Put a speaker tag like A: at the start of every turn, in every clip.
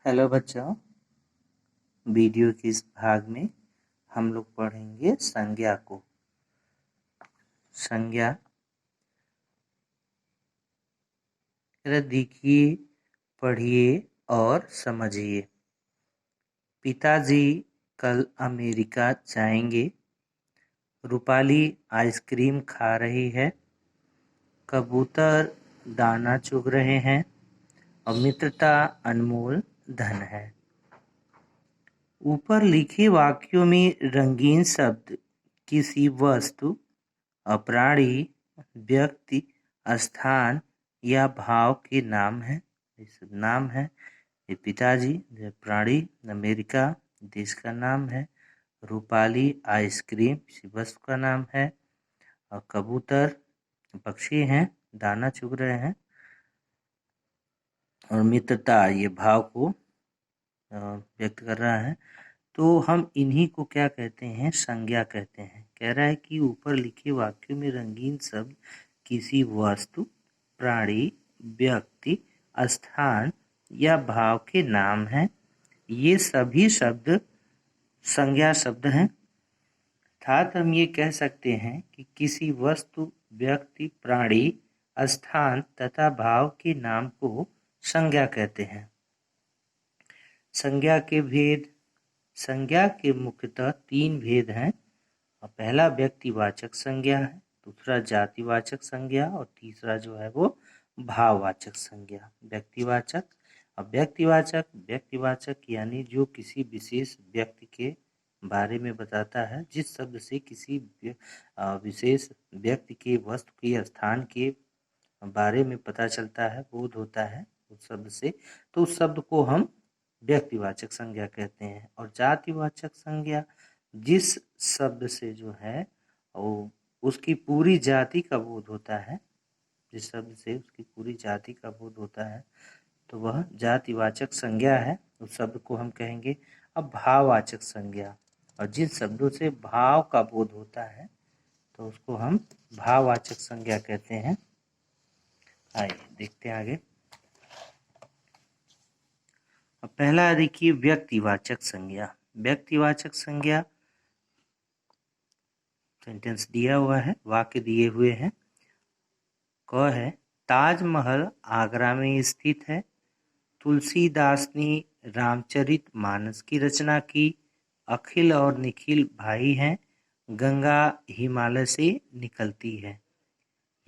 A: Hello बच्चों, video के इस भाग में हम लोग पढ़ेंगे संज्ञा को। संज्ञा देखिए, पढ़िए और समझिए। पिताजी कल अमेरिका जाएंगे। रूपाली आइसक्रीम खा रही है। कबूतर दाना चुग रहे हैं और मित्रता अनमोल धन है। ऊपर लिखे वाक्यों में रंगीन शब्द किसी वस्तु, प्राणी, व्यक्ति, स्थान या भाव के नाम है। ये सब नाम है। ये पिताजी, प्राणी अमेरिका देश का नाम है। रूपाली आइसक्रीम किसी वस्तु का नाम है। और कबूतर पक्षी हैं, दाना चुग रहे हैं। और मित्रता ये भाव को व्यक्त कर रहा है। तो हम इन्हीं को क्या कहते हैं? संज्ञा कहते हैं। कह रहा है कि ऊपर लिखे वाक्यों में रंगीन शब्द किसी वस्तु, प्राणी, व्यक्ति, स्थान या भाव के नाम हैं। ये सभी शब्द संज्ञा शब्द हैं। अर्थात हम ये कह सकते हैं कि किसी वस्तु, व्यक्ति, प्राणी, स्थान तथा भाव के नाम को संज्ञा कहते हैं। संज्ञा के भेद। संज्ञा के मुख्यतः 3 भेद हैं। पहला व्यक्तिवाचक संज्ञा है, दूसरा जातिवाचक संज्ञा और तीसरा जो है वो भाववाचक संज्ञा। व्यक्तिवाचक और व्यक्तिवाचक यानी जो किसी विशेष व्यक्ति के बारे में बताता है। जिस शब्द से किसी विशेष व्यक्ति के, वस्तु के, स्थान के बारे में पता चलता है, बोध होता है उस शब्द से, तो उस शब्द को हम व्यक्तिवाचक संज्ञा कहते हैं। और जातिवाचक संज्ञा जिस शब्द से जो है वो उसकी पूरी जाति का बोध होता है, जिस शब्द से उसकी पूरी जाति का बोध होता है तो वह जातिवाचक संज्ञा है। उस शब्द को हम कहेंगे। अब भाववाचक संज्ञा, और जिन शब्दों से भाव का बोध होता है तो उसको हम भाववाचक संज्ञा कहते हैं। आइए देखते हैं आगे। पहला देखिए व्यक्तिवाचक संज्ञा। व्यक्तिवाचक संज्ञा, सेंटेंस दिया हुआ है, वाक्य दिए हुए हैं। क है, ताजमहल आगरा में स्थित है। तुलसीदास ने रामचरितमानस की रचना की। अखिल और निखिल भाई हैं। गंगा हिमालय से निकलती है।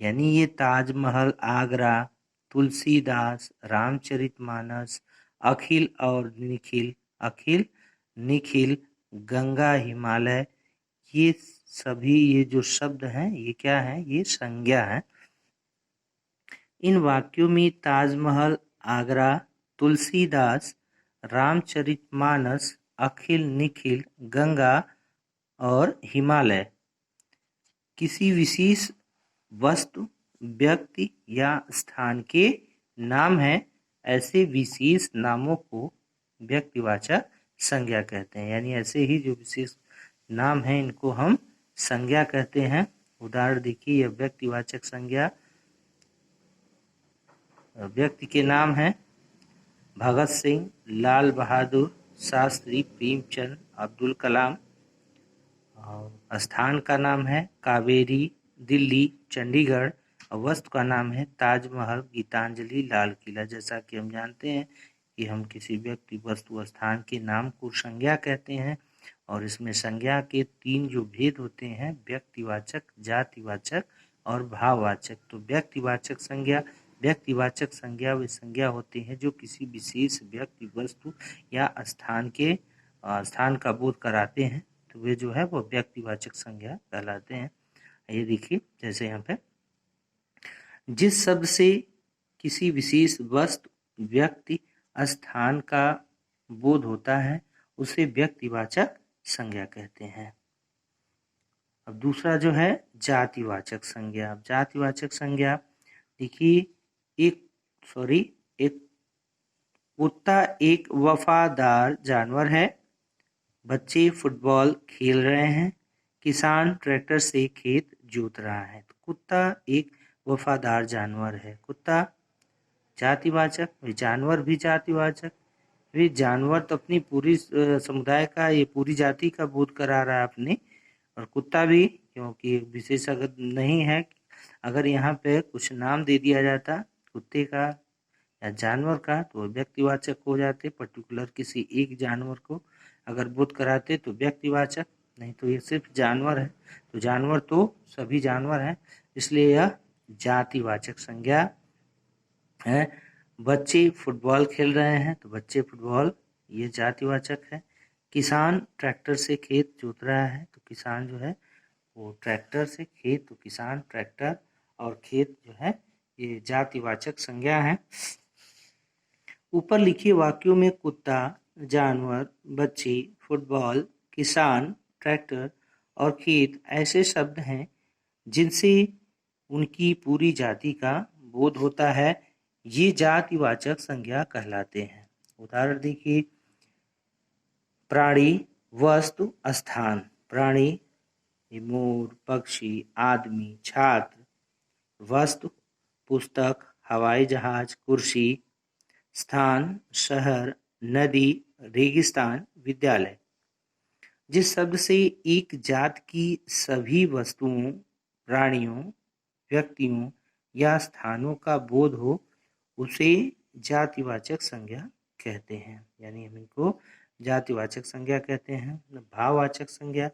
A: यानी ये ताजमहल, आगरा, तुलसीदास, रामचरितमानस, अखिल और निखिल, अखिल निखिल, गंगा हिमालय, ये सभी ये जो शब्द हैं ये क्या है? ये संज्ञा है। इन वाक्यों में ताजमहल, आगरा, तुलसीदास, रामचरितमानस, अखिल निखिल, गंगा और हिमालय किसी विशेष वस्तु, व्यक्ति या स्थान के नाम हैं। ऐसे विशेष नामों को व्यक्तिवाचक संज्ञा कहते हैं। यानी ऐसे ही जो विशेष नाम हैं इनको हम संज्ञा कहते हैं। उदाहरण देखिए, यह व्यक्तिवाचक संज्ञा। व्यक्ति के नाम हैं भगत सिंह, लाल बहादुर शास्त्री, प्रेमचंद, अब्दुल कलाम। और स्थान का नाम है कावेरी, दिल्ली, चंडीगढ़। और वस्तु का नाम है ताजमहल, गीतांजलि, लाल किला। जैसा कि हम जानते हैं कि हम किसी व्यक्ति, वस्तु, स्थान के नाम को संज्ञा कहते हैं। और इसमें संज्ञा के 3 जो भेद होते हैं, व्यक्तिवाचक, जातिवाचक और भाववाचक। तो व्यक्तिवाचक संज्ञा वे संज्ञा होती हैं जो किसी विशेष व्यक्ति, वस्तु या स्थान का बोध कराते हैं। तो वे जो है वो व्यक्तिवाचक संज्ञा कहलाते हैं। ये देखिए, जैसे यहाँ पे जिस शब्द से किसी विशेष वस्तु, व्यक्ति, स्थान का बोध होता है उसे व्यक्तिवाचक संज्ञा कहते हैं। अब दूसरा जो है जातिवाचक संज्ञा। अब जातिवाचक संज्ञा देखिए, एक कुत्ता एक वफादार जानवर है। बच्चे फुटबॉल खेल रहे हैं। किसान ट्रैक्टर से खेत जोत रहा है। तो कुत्ता एक वफादार जानवर है। कुत्ता जातिवाचक, जानवर भी जातिवाचक वे जानवर तो अपनी पूरी समुदाय का, ये पूरी जाति का बोध करा रहा है अपने, और कुत्ता भी, क्योंकि विशेष अगर नहीं है, अगर यहाँ पे कुछ नाम दे दिया जाता कुत्ते का या जानवर का तो व्यक्तिवाचक हो जाते, पर्टिकुलर किसी एक जानवर को अगर बोध कराते तो व्यक्तिवाचक, नहीं तो ये सिर्फ जानवर है, तो जानवर तो सभी जानवर हैं, इसलिए यह जातिवाचक संज्ञा है। बच्चे फुटबॉल खेल रहे हैं तो बच्चे फुटबॉल, ये जातिवाचक है। किसान ट्रैक्टर से खेत जोत रहा है तो किसान जो है वो ट्रैक्टर से खेत, तो किसान ट्रैक्टर और खेत जो है ये जातिवाचक संज्ञा है। ऊपर लिखे वाक्यों में कुत्ता, जानवर, बच्चे, फुटबॉल, किसान, ट्रैक्टर और खेत ऐसे शब्द हैं जिनसे उनकी पूरी जाति का बोध होता है, ये जातिवाचक संज्ञा कहलाते हैं। उदाहरण देखिए, प्राणी, वस्तु, स्थान। प्राणी मोर, पक्षी, आदमी, छात्र। वस्तु पुस्तक, हवाई जहाज, कुर्सी। स्थान शहर, नदी, रेगिस्तान, विद्यालय। जिस शब्द से एक जात की सभी वस्तुओं, प्राणियों, व्यक्तियों या स्थानों का बोध हो उसे जातिवाचक संज्ञा कहते हैं, यानी हम इनको जातिवाचक संज्ञा कहते हैं। भाववाचक संज्ञा,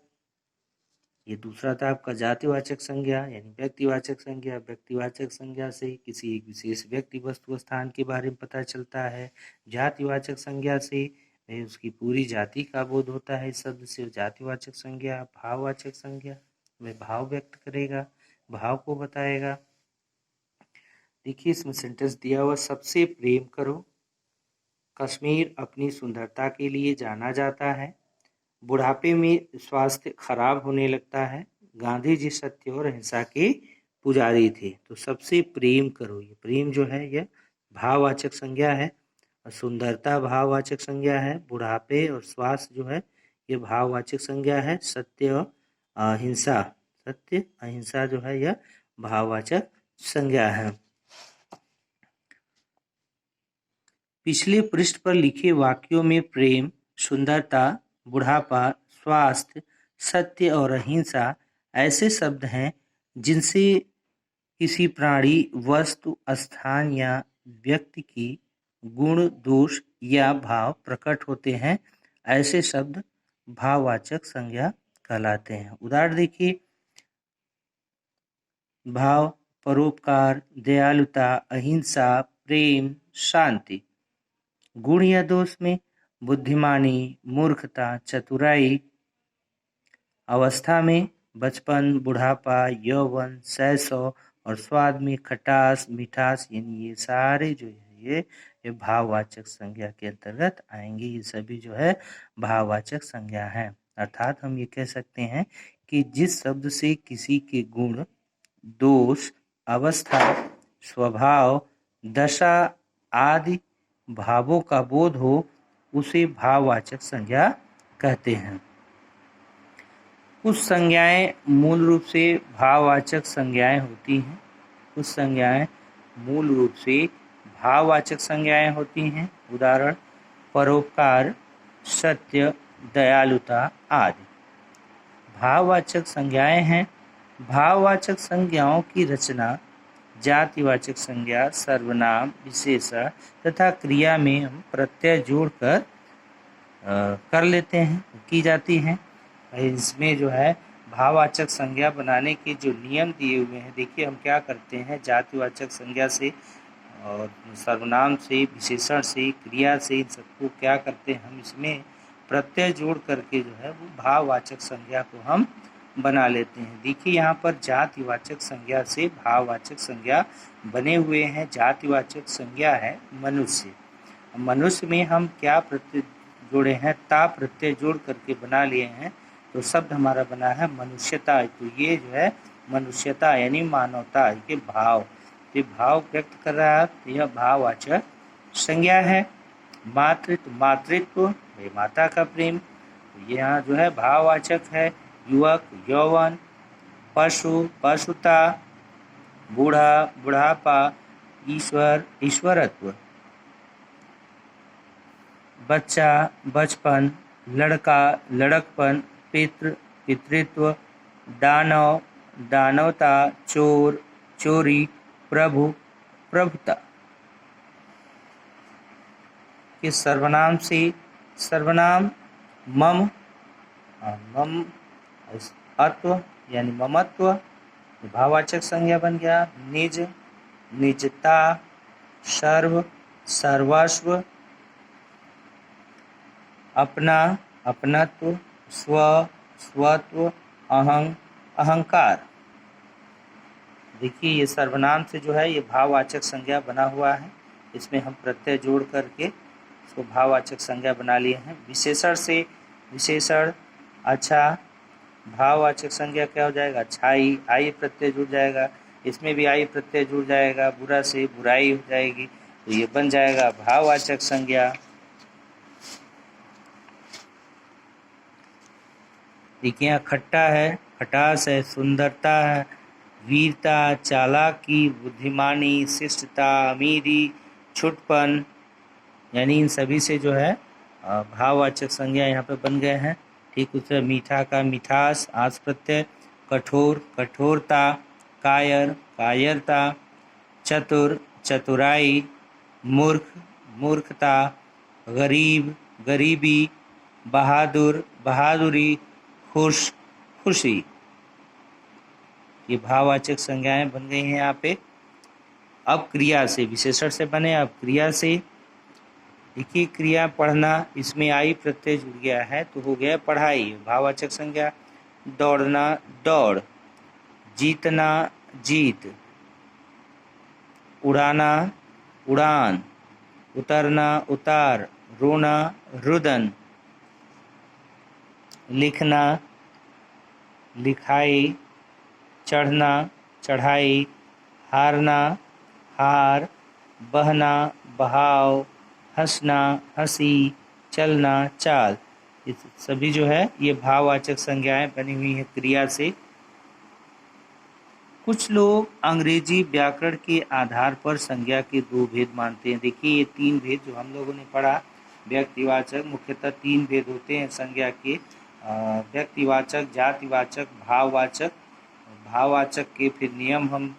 A: ये दूसरा था आपका जातिवाचक संज्ञा यानी व्यक्तिवाचक संज्ञा। व्यक्तिवाचक संज्ञा से किसी एक विशेष व्यक्ति, वस्तु, स्थान के बारे में पता चलता है। जातिवाचक संज्ञा से उसकी पूरी जाति का बोध होता है इस शब्द से। जातिवाचक संज्ञा। भाववाचक संज्ञा में भाव व्यक्त करेगा, भाव को बताएगा। देखिए इसमें सेंटेंस दिया हुआ, सबसे प्रेम करो। कश्मीर अपनी सुंदरता के लिए जाना जाता है। बुढ़ापे में स्वास्थ्य खराब होने लगता है। गांधी जी सत्य और अहिंसा के पुजारी थे। तो सबसे प्रेम करो, ये प्रेम जो है यह भाववाचक संज्ञा है। सुंदरता भाववाचक संज्ञा है। बुढ़ापे और स्वास्थ्य जो है ये भाववाचक संज्ञा है। सत्य और अहिंसा, सत्य अहिंसा जो है यह भाववाचक संज्ञा है। पिछले पृष्ठ पर लिखे वाक्यों में प्रेम, सुंदरता, बुढ़ापा, स्वास्थ्य, सत्य और अहिंसा ऐसे शब्द हैं जिनसे किसी प्राणी, वस्तु, स्थान या व्यक्ति की गुण, दोष या भाव प्रकट होते हैं। ऐसे शब्द भाववाचक संज्ञा कहलाते हैं। उदाहरण देखिए, भाव परोपकार, दयालुता, अहिंसा, प्रेम, शांति। गुण या दोष में बुद्धिमानी, मूर्खता, चतुराई। अवस्था में बचपन, बुढ़ापा, यौवन, शैशव और स्वाद में खटास, मिठास, यानी ये सारे जो है ये भाववाचक संज्ञा के अंतर्गत आएंगे। ये सभी जो है भाववाचक संज्ञा है। अर्थात हम ये कह सकते हैं कि जिस शब्द से किसी के गुण, दोष, अवस्था, स्वभाव, दशा आदि भावों का बोध हो उसे भाववाचक संज्ञा कहते हैं। कुछ संज्ञाएं मूल रूप से भाववाचक संज्ञाएं होती हैं। कुछ संज्ञाएं मूल रूप से भाववाचक संज्ञाएं होती हैं। उदाहरण परोपकार, सत्य, दयालुता आदि भाववाचक संज्ञाएं हैं। भाववाचक संज्ञाओं की रचना जातिवाचक संज्ञा, सर्वनाम, विशेषण तथा क्रिया में हम प्रत्यय जोड़कर कर लेते हैं, की जाती हैं। इसमें जो है भाववाचक संज्ञा बनाने के जो नियम दिए हुए हैं, देखिए हम क्या करते हैं, जातिवाचक संज्ञा से और सर्वनाम से, विशेषण से, क्रिया से, इन सबको क्या करते हैं हम इसमें प्रत्यय जोड़ करके जो है वो भाववाचक संज्ञा को हम बना लेते हैं। देखिए यहाँ पर जातिवाचक संज्ञा से भाववाचक संज्ञा बने हुए हैं। जातिवाचक संज्ञा है मनुष्य। मनुष्य में हम क्या प्रत्यय जोड़े हैं, ता प्रत्यय जोड़ करके बना लिए हैं, तो शब्द हमारा बना है मनुष्यता। तो ये जो है मनुष्यता यानी मानवता के भाव, ये भाव व्यक्त कर रहा है, तो यह भाववाचक संज्ञा है। मातृत्व, मातृत्व माता का प्रेम, तो यहाँ जो है भाववाचक है। युवक, यौवन, पशु, पशुता, बूढ़ा, बुढ़ापा, ईश्वर, ईश्वरत्व। बच्चा, बचपन, लड़का, लड़कपन, पितृ, पितृत्व, दानव, दानवता, चोर, चोरी, प्रभु, प्रभुता। कि सर्वनाम से सर्वनाम मम, मम अत्व यानी ममत्व, भाववाचक संज्ञा बन गया। निज, निजता, सर्व, सर्वस्व, अपना, अपनत्व, स्व, स्वत्व, अहं, अहंकार। देखिए ये सर्वनाम से जो है ये भाववाचक संज्ञा बना हुआ है, इसमें हम प्रत्यय जोड़ करके इसको भाववाचक संज्ञा बना लिए हैं। विशेषण से विशेषण अच्छा, भाववाचक संज्ञा क्या हो जाएगा? अच्छाई, आई प्रत्यय जुड़ जाएगा, इसमें भी आई प्रत्यय जुड़ जाएगा। बुरा से बुराई हो जाएगी, तो ये बन जाएगा भाववाचक संज्ञा। देखिए यहाँ खट्टा है, खटास है, सुंदरता है, वीरता, चालाकी, बुद्धिमानी, शिष्टता, अमीरी, छुटपन, यानी इन सभी से जो है भाववाचक संज्ञा यहाँ पे बन गए हैं। ठीक उस तरह मीठा का मिठास, आस प्रत्यय, कठोर, कठोरता, कायर, कायरता, चतुर, चतुराई, मूर्ख, मूर्खता, गरीब, गरीबी, बहादुर, बहादुरी, खुश, खुशी। ये भाववाचक संज्ञाएं बन गई हैं यहाँ पे। अब क्रिया से, विशेषण से बने, अब क्रिया से देखिए क्रिया पढ़ना, इसमें आई प्रत्यय जुड़ गया है तो हो गया पढ़ाई, भाववाचक संज्ञा। दौड़ना, दौड़, जीतना, जीत, उड़ाना, उड़ान, उतरना, उतार, रोना, रुदन, लिखना, लिखाई, चढ़ना, चढ़ाई, हारना, हार, बहना, बहाव, हंसना, हंसी, चलना, चाल। ये सभी जो है ये भाववाचक संज्ञाएं बनी हुई हैं क्रिया से। कुछ लोग अंग्रेजी व्याकरण के आधार पर संज्ञा के दो भेद मानते हैं। देखिए ये तीन भेद जो हम लोगों ने पढ़ा, व्यक्तिवाचक, मुख्यतः तीन भेद होते हैं संज्ञा के, व्यक्तिवाचक, जातिवाचक, भाववाचक। भाववाचक के फिर नियम, हम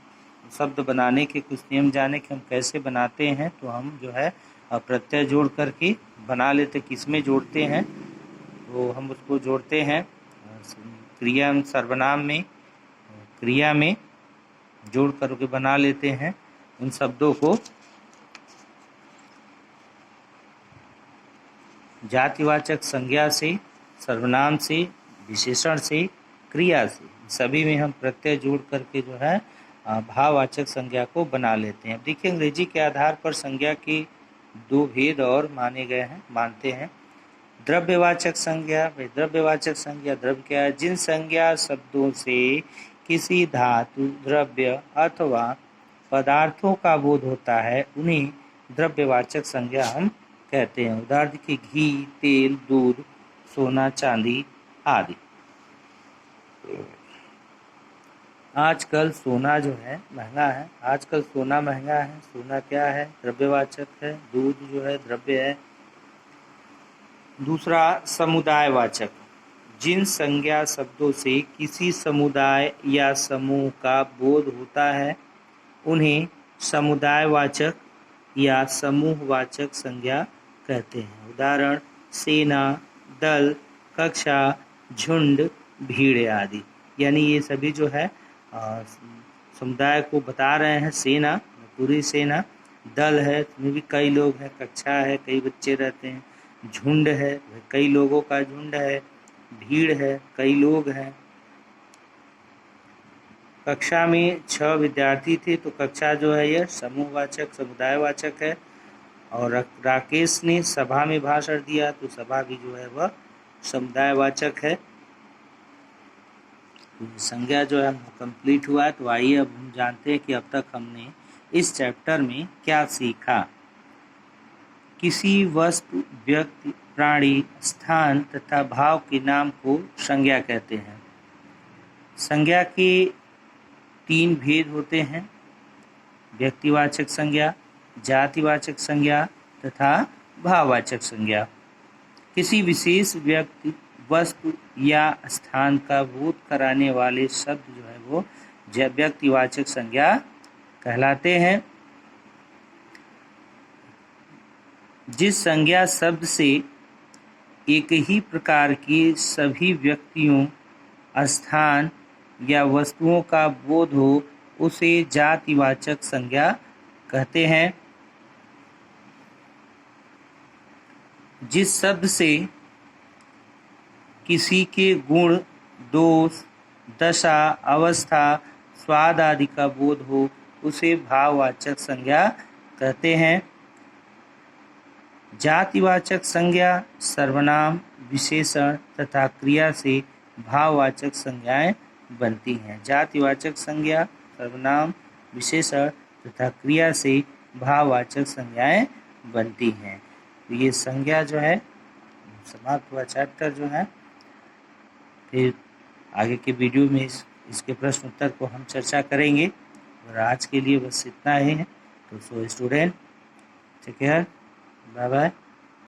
A: शब्द बनाने के कुछ नियम जाने कि हम कैसे बनाते हैं, तो हम जो है प्रत्यय जोड़ करके बना लेते। किसमें जोड़ते हैं तो हम उसको जोड़ते हैं क्रिया, सर्वनाम में, क्रिया में जोड़ करके बना लेते हैं उन शब्दों को। जातिवाचक संज्ञा से, सर्वनाम से, विशेषण से, क्रिया से, सभी में हम प्रत्यय जोड़ करके जो है भाववाचक संज्ञा को बना लेते हैं। देखिए अंग्रेजी के आधार पर संज्ञा के दो भेद और माने गए हैं, मानते हैं। द्रव्यवाचक संज्ञा, द्रव्यवाचक संज्ञा, द्रव्य क्या है? जिन संज्ञा शब्दों से किसी धातु, द्रव्य अथवा पदार्थों का बोध होता है उन्हें द्रव्यवाचक संज्ञा हम कहते हैं। उदाहरण देखिए घी, तेल, दूध, सोना, चांदी आदि। आजकल सोना जो है महंगा है, आजकल सोना महंगा है। सोना क्या है? द्रव्यवाचक है। दूध जो है द्रव्य है। दूसरा समुदायवाचक, जिन संज्ञा शब्दों से किसी समुदाय या समूह का बोध होता है उन्हें समुदायवाचक या समूहवाचक संज्ञा कहते हैं। उदाहरण सेना, दल, कक्षा, झुंड, भीड़ आदि। यानी ये सभी जो है समुदाय को बता रहे हैं। सेना, पूरी सेना, दल है, उसमें भी कई लोग हैं, कक्षा है, कई बच्चे रहते हैं, झुंड है, कई लोगों का झुंड है, भीड़ है, कई लोग हैं। कक्षा में 6 विद्यार्थी थे तो कक्षा जो है यह समूहवाचक, समुदायवाचक है। और राकेश ने सभा में भाषण दिया तो सभा भी जो है वह समुदायवाचक है। संज्ञा जो है कंप्लीट हुआ है। तो आइए अब हम जानते हैं कि अब तक हमने इस चैप्टर में क्या सीखा। किसी वस्तु, व्यक्ति, प्राणी, स्थान तथा भाव के नाम को संज्ञा कहते हैं। संज्ञा के 3 भेद होते हैं, व्यक्तिवाचक संज्ञा, जातिवाचक संज्ञा तथा भाववाचक संज्ञा। किसी विशेष व्यक्ति, वस्तु या स्थान का बोध कराने वाले शब्द जो है वो व्यक्तिवाचक संज्ञा कहलाते हैं। जिस संज्ञा शब्द से एक ही प्रकार के सभी व्यक्तियों, स्थान या वस्तुओं का बोध हो उसे जातिवाचक संज्ञा कहते हैं। जिस शब्द से किसी के गुण, दोष, दशा, अवस्था, स्वाद आदि का बोध हो उसे भाववाचक संज्ञा कहते हैं। जातिवाचक संज्ञा सर्वनाम, विशेषण तथा क्रिया से भाववाचक संज्ञाएं बनती हैं। जातिवाचक संज्ञा सर्वनाम, विशेषण तथा क्रिया से भाववाचक संज्ञाएं बनती हैं। तो ये संज्ञा जो है समाप्त हुआ चैप्टर जो है। फिर आगे के वीडियो में इसके प्रश्न उत्तर को हम चर्चा करेंगे। और आज के लिए बस इतना ही है। तो so student, take care, bye bye.